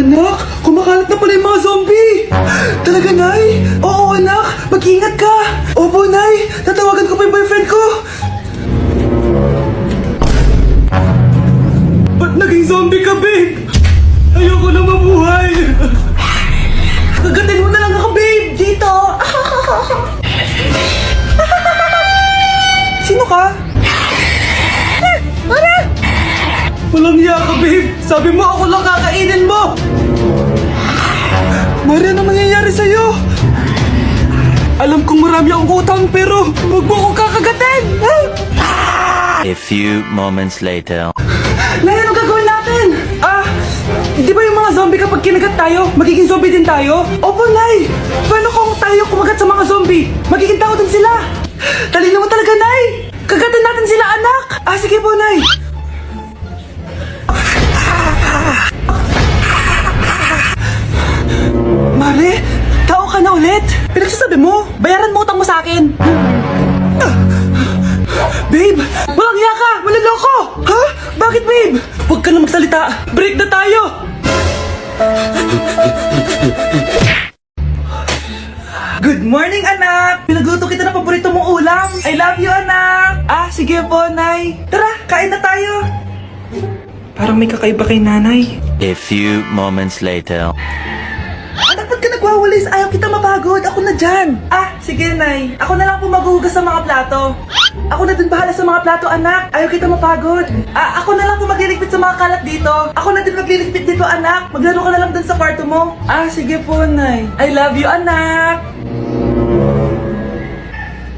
Anak, kumakalat na pala yung mga zombie! Talaga, Nay? Oo, anak! Mag-ingat ka! Opo, Nay! Tatawagan ko pa yung boyfriend ko! Ba't naging zombie ka, babe? Ayoko na mabuhay! Kagatin mo na lang ako, babe! Dito! Sino ka? Walang hiya ka, babe! Sabi mo ako lang kakainin mo! Mari, ano mangyayari sa'yo? Alam kong marami akong utang pero huwag mo akong kakagatin! A few moments later. Nay, ano gagawin natin? Di ba yung mga zombie kapag kinagat tayo, magiging zombie din tayo? Opo, Nay! Paano kung tayo kumagat sa mga zombie? Magiging tao din sila! Talino mo talaga, Nay! Kagatin natin sila, anak! Sige po, Nay! Mare, tao ka na ulit? Pinagsasabi mo, bayaran mo utang mo sa akin. Babe, walang hiya ka! Maloloko! Ha? Bakit, babe? Huwag ka na magsalita. Break na tayo! Good morning, anak! Pinagluto kita ng paborito mong ulam. I love you, anak! Sige po, Nay. Tara, kain na tayo. Parang may kakaiba kay nanay. A few moments later. Anak, ba't ka nagwawalis? Ayaw kita mapagod. Ako na dyan. Sige, Nay. Ako na lang po maghuhugas sa mga plato. Ako na din bahala sa mga plato, anak. Ayaw kita mapagod. Ako na lang po magliligpit sa mga kalat dito. Ako na din magliligpit dito, anak. Maglaro ka na lang dun sa kwarto mo. Sige po, Nay. I love you, anak.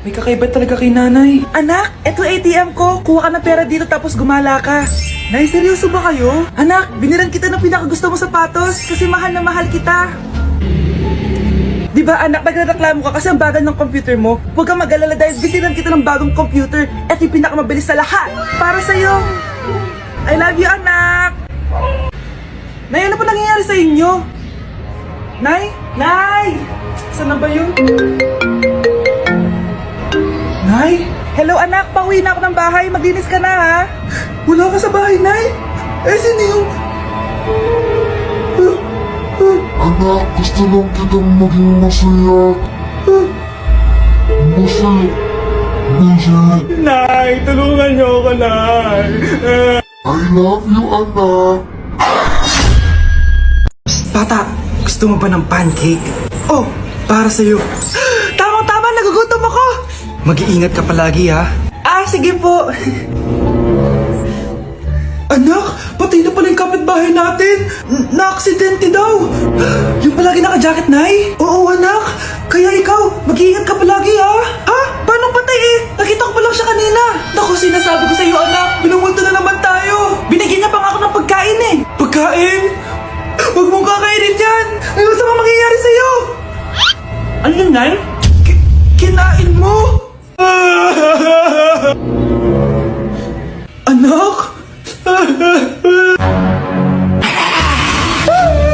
May kakaiba talaga kay nanay. Anak, eto ATM ko. Kuha ka ng pera dito tapos gumala ka. Nay, seryoso ba kayo? Anak, binilan kita ng pinakagusto mong sapatos kasi mahal na mahal kita. Di ba, anak, nagreklamo ka kasi ang bagal ng computer mo? Huwag kang mag-alala dahil binilan kita ng bagong computer at yung pinakamabilis sa lahat. Para sa'yo. I love you, anak. Nay, ano pa nangyayari sa inyo? Nay? Nay! Saan na ba yun? Nay? Hello, anak. Pauwi na ako ng bahay. Maglinis ka na, ha? Wala ka sa bahay, Nay? Sino yung... Anak, gusto lang kitang maging masaya. Masaya. Nay, tulungan niyo ako, Nay. I love you, anak. Bata, gusto mo ba ng pancake? Para sa'yo. Tama-tama, nagugutom ako. Mag-iingat ka palagi, ha? Sige po. Anak, patay na pala yung kapitbahay natin. Na-aksidente daw. Yung palagi naka-jacket, Nay? Oo, anak. Kaya ikaw, mag-iingat ka palagi, ha? Paano patay Nakita ko pa lang siya kanina. Naku, sinasabi ko sa'yo, anak. Binumulto na naman tayo. Binigyan niya pa nga ako ng pagkain, Pagkain? Huwag mong kakainin yan. Ano sa mga mangyayari sa'yo? Ano yun, Nay? Kinain mo? Anak?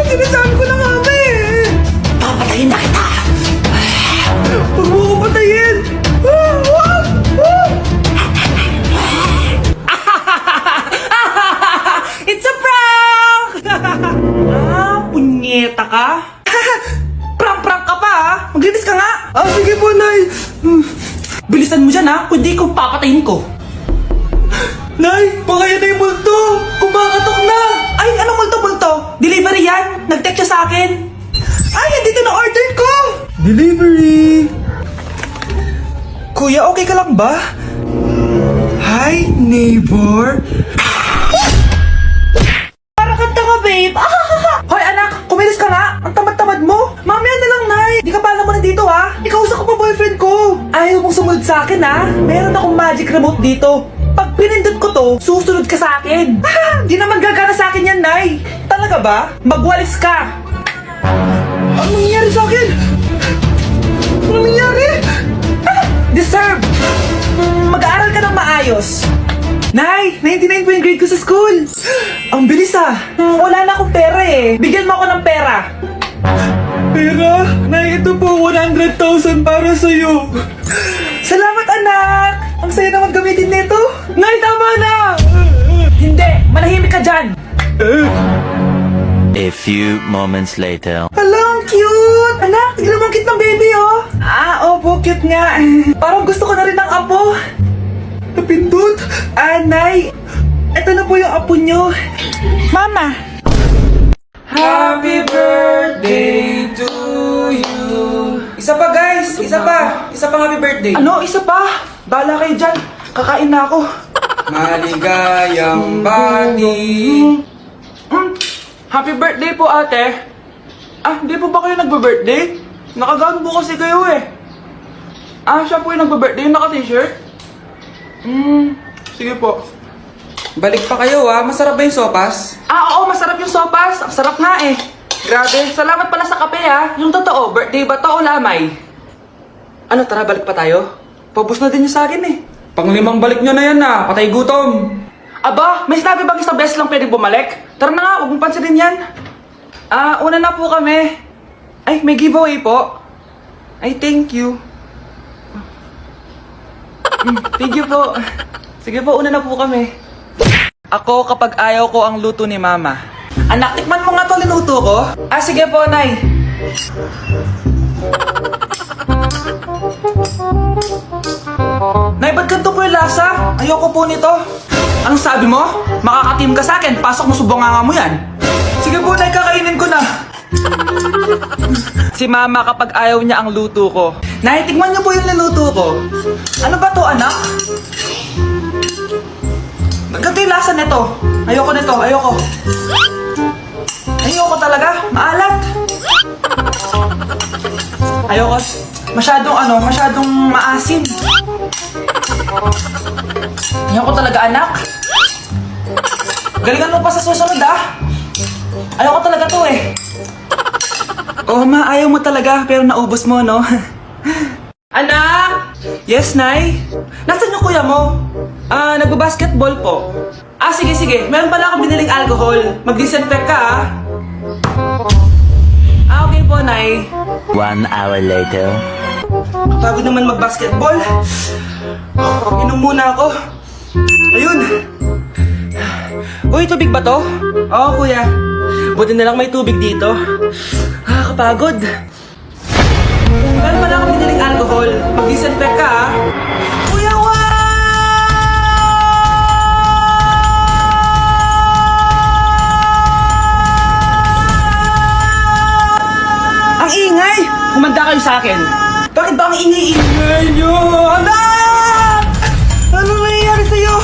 Sinasabi ko na nga, papatayin na kita. Huwag mo ko patayin. It's a prank! Punyeta ka? Prank ka pa, Maglinis ka nga. Sige po, Nay. Bilisan mo dyan, kundi ko papatayin ko. Nay, pakaya na yung multo. Kumakatok na. Ay, anong multo-multo? Delivery yan. Nag-text siya sa akin. Ay, andito na order ko. Delivery. Kuya, okay ka lang ba? Hi, neighbor. Parang kanta ka, babe. Hoy, anak, kumilis ka nga. Ang tamad-tamad mo. Mamaya na lang, Nay. Di ka pa alam mo na dito, Ikausap ko pa boyfriend ko. Ayaw mong sumunod sa akin, Meron akong magic remote dito. Pag pinindot ko to, susunod ka sa akin. Di naman gagana sa akin yan, Nay. Talaga ba? Magwalis ka. Ano nangyayari sa akin? Ano nangyayari? Deserve. Mag-aaral ka ng maayos. Nay, 99 po yung grade ko sa school. Ang bilis, Wala na akong pera, Bigyan mo ako ng pera. Pera? Nay, ito po 100,000 para sa'yo. Salamat, anak. Ang saya naman gamitin nito. Nay, tama na. Hindi, manahimik ka dyan. A few moments later. Hala, ang cute! Anak, tignan mo ang cute ng baby, oh! Opo, cute nga. Parang gusto ko na rin ng apo. Napindot. Nay, eto na po yung apo nyo. Mama! Happy birthday to you. Isa pa, guys! Isa pa! Isa pang happy birthday. Ano? Isa pa? Bala kayo dyan. Kakain na ako. Maligayang bati. Happy birthday po, ate. Di po ba kayo nagbe-birthday? Nakagaon po kasi kayo eh. Siya po yung nagbe-birthday, yung naka-t-shirt? Sige po. Balik pa kayo masarap ba yung sopas? Oo, masarap yung sopas. Ang sarap nga eh. Grabe, salamat pala sa kape Yung totoo, birthday ba to o lamay? Ano, tara, balik pa tayo? Pabus na din yung sa akin eh. Panglimang balik nyo na yan patay gutom. Aba, may sinabi bang isang beses lang pwede bumalik? Tara na nga, huwag mong pansinin yan. Una na po kami. Ay, may giveaway po. Ay, thank you. Thank you po. Sige po, una na po kami. Ako kapag ayaw ko ang luto ni Mama. Anak, tikman mo nga to linuto ko. Sige po, Nay. Nay, ba't ganito po yung lasa? Ayoko po nito. Anong sabi mo? Makakatim ka sa akin, pasok mo subonganga mo yan. Sige po, Nay, kakainin ko na. Si Mama kapag ayaw niya ang luto ko. Nay, tignan niyo po yung niluto ko. Ano ba to, anak? Ganito yung lasa nito. Ayoko nito, ayoko. Ayoko talaga, maalat. Ayoko. Masyadong maasim. Ayoko talaga, anak. Galingan mo pa sa susunod, Ayoko talaga to eh. Oh, Ma, ayaw mo talaga, pero naubos mo, no? Anak! Yes, Nay? Nasaan yung kuya mo? Nagbabasketball po. Sige. Meron pala akong biniling alcohol. Mag-disinfect ka, okay po, Nay. 1 hour later. Pagod naman mag-basketball. Inom muna ako. Ayun. Uy, tubig ba to? Oo, kuya. Buti na lang may tubig dito. Kapagod. Meron pala akong biniling alcohol. Mag-disinfect ka, Kuya Juan! Ang ingay! Humanda kayo sa akin. Bakit ba ang ingay-ingay nyo? Anak! Ano nangyayari sa'yo?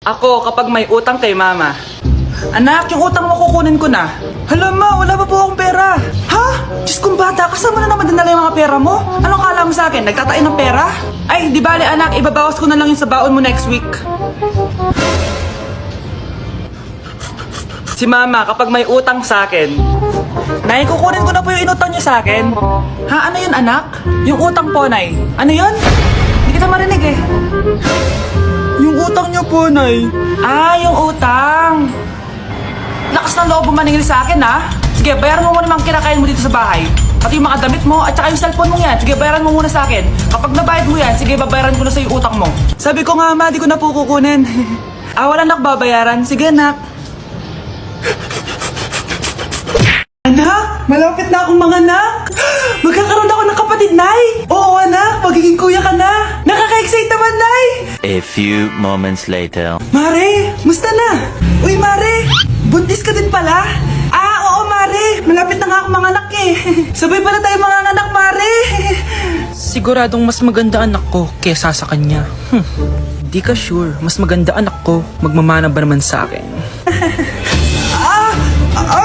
Ako kapag may utang kay Mama. Anak, yung utang mo kukunin ko na. Hala, Ma, wala pa po akong pera. Ha? Diyos kong bata, kasama na naman dinala yung mga pera mo? Anong kala mo sa akin? Nagtatain ng pera? Ay, di bale anak, ibabawas ko na lang yung sa baon mo next week. Si Mama, kapag may utang sa akin, Nay, kukunin ko na po yung inutang niyo sa akin. Ha, ano yun, anak? Yung utang po, Nay. Ano yun? Hindi kita marinig eh. Yung utang niyo po, Nay. Yung utang. Lakas ng loob mo maningil sa akin, Sige, bayaran mo muna mga kinakain mo dito sa bahay. Pati yung mga damit mo at saka yung cellphone mo yan. Sige, bayaran mo muna sa akin. Kapag nabayad mo yan, sige, babayaran ko na sa yung utang mo. Sabi ko nga, Ma, di ko na po kukunin. Wala na babayaran. Sige, anak. Anak, malapit na akong mga anak. Magkakaroon ako ng kapatid, Nay. Oo, anak, magiging kuya ka na. Nakaka-excite naman, Nay. A few moments later. Mare, musta na? Uy, Mare, buntis ka din pala? Oo, Mare, malapit na nga akong mga anak eh. Sabay pala tayo mga anak, Mare. Siguradong mas maganda anak ko kesa sa kanya. Di ka sure, mas maganda anak ko, magmamana ba naman sa akin?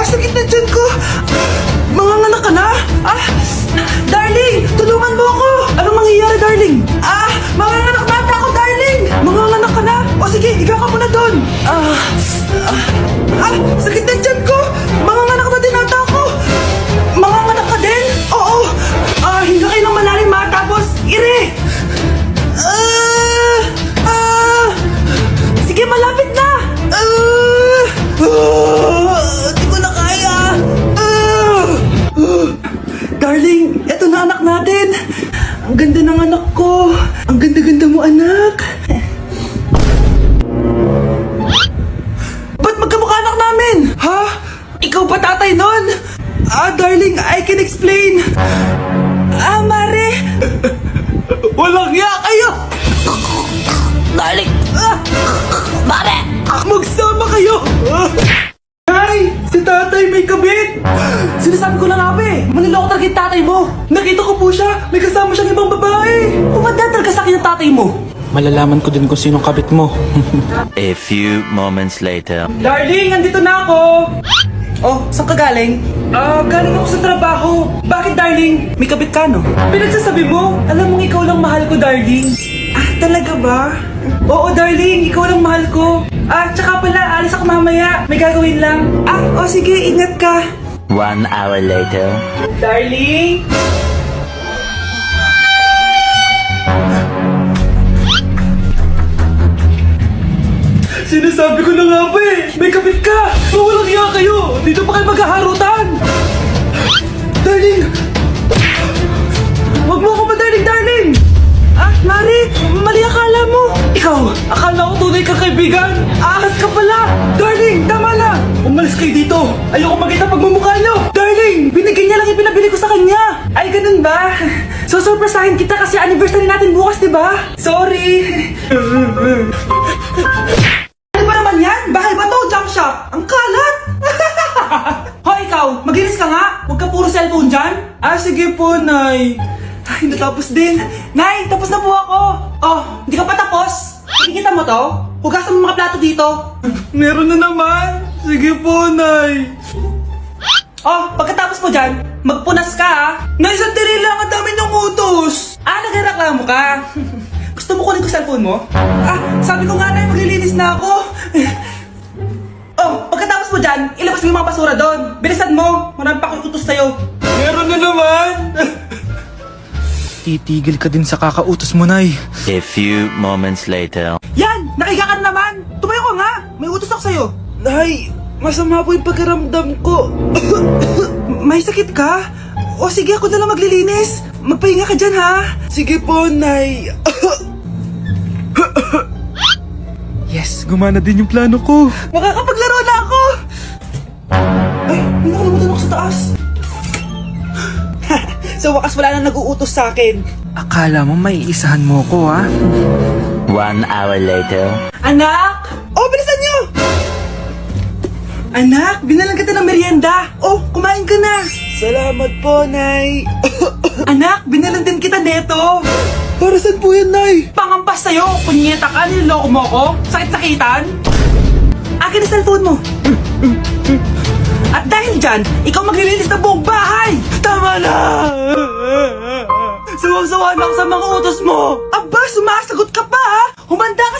Sakit na dyan ko. Mga anak ka na? Darling, tulungan mo ako. Anong mangyayari, darling? Mga anak bata ako, darling. Mga anak ka na? O sige, higa ka muna doon. Sakit na dyan ko. Mga anak na din ata ako. Mga anak ka din? Oo. Hinga kayo ng malalim, tapos ire. Sige, malapit na. Di ko na kaya. Darling, eto na anak natin. Ang ganda ng anak ko. Ang ganda-ganda mo, anak. Darling, I can explain. Mare. Walang ya kayo. Darling! Mare! Magsama kayo. Nay, si tatay may kabit. Sinasabi ko na nga ba eh. Maniloko talaga yung tatay mo. Nakita ko po siya. May kasama siyang ibang babae. Umanda talaga sa akin yung tatay mo. Malalaman ko din kung sinong kabit mo. A few moments later. Darling, andito na ako! Oh, saan ka galing? Galing ako sa trabaho. Bakit, darling? May kabit ka, no? Pinagsasabi mo, alam mong ikaw lang mahal ko, darling. Talaga ba? Oo, darling, ikaw lang mahal ko. Tsaka pala, alis ako mamaya. May gagawin lang. Sige, ingat ka. 1 hour later. Darling? Sinasabi ko na nga ba eh! May kabit ka! Walang iya kayo! Dito pa kayo maghaharutan! Darling! Huwag mo ako darling, darling! Mari! Mali akala mo! Ikaw! Akala ko tunay kang kaibigan! Ahas ka pala! Darling! Tama na! Umalis kayo dito! Ayoko makita pagmumukha nyo! Darling! Binigyan niya lang yung pinabili ko sa kanya! Ay, ganun ba? So, surpresahin kita kasi anniversary natin bukas, di ba? Sorry! Ano ba naman yan? Bahay ba to? Junk shop? Ang kalat! Hoy, ikaw! Maglinis ka nga! Huwag ka puro cellphone dyan! Sige po, Nay. Ay, natapos din. Nay, tapos na po ako. Oh, hindi ka pa tapos? Nakikita mo to? Hugasan mo mga plato dito. Meron na naman. Sige po, Nay. Oh, pagkatapos mo dyan, magpunas ka ha. Nay, sandali lang. Ang dami niyong utos. Nagreklamo ka. Gusto mo kunin ko cellphone mo? Sabi ko nga, Nay, maglilinis na ako. Oh, pagkatapos mo dyan, ilabas mo yung mga basura doon. Bilisan mo. Marami pa akong utos sa'yo. Meron na naman. Titigil ka din sa kakautos mo, Nay. A few moments later. Yan! Nakiga ka na naman! Tumayo ka nga! May utos ako sa'yo! Nay, masama po yung pagkaramdam ko. May sakit ka? O sige, ako na lang maglilinis. Magpahinga ka dyan, ha? Sige po, Nay. Yes, gumana din yung plano ko. Makakapaglaro na ako! Ay, may nakalimutan ako sa taas. Sa wakas wala nang nag-uutos sa akin. Akala mo may isahan mo ko, ha? 1 hour later. Anak! Oh, bilisan niyo! Anak, binalan kita ng merienda. Oh, kumain ka na. Salamat po, Nay. Anak, binalan din kita neto. Para saan po yan, Nay? Pangampas sa'yo. Kunyeta ka, niloloko mo ko. Sakit-sakitan. Akin ang cellphone mo. At dahil dyan, ikaw maglilinis ng buong bahay! Tama na! Sawang-sawa na ako sa mga utos mo! Aba, sumasagot ka pa ha! Humanda ka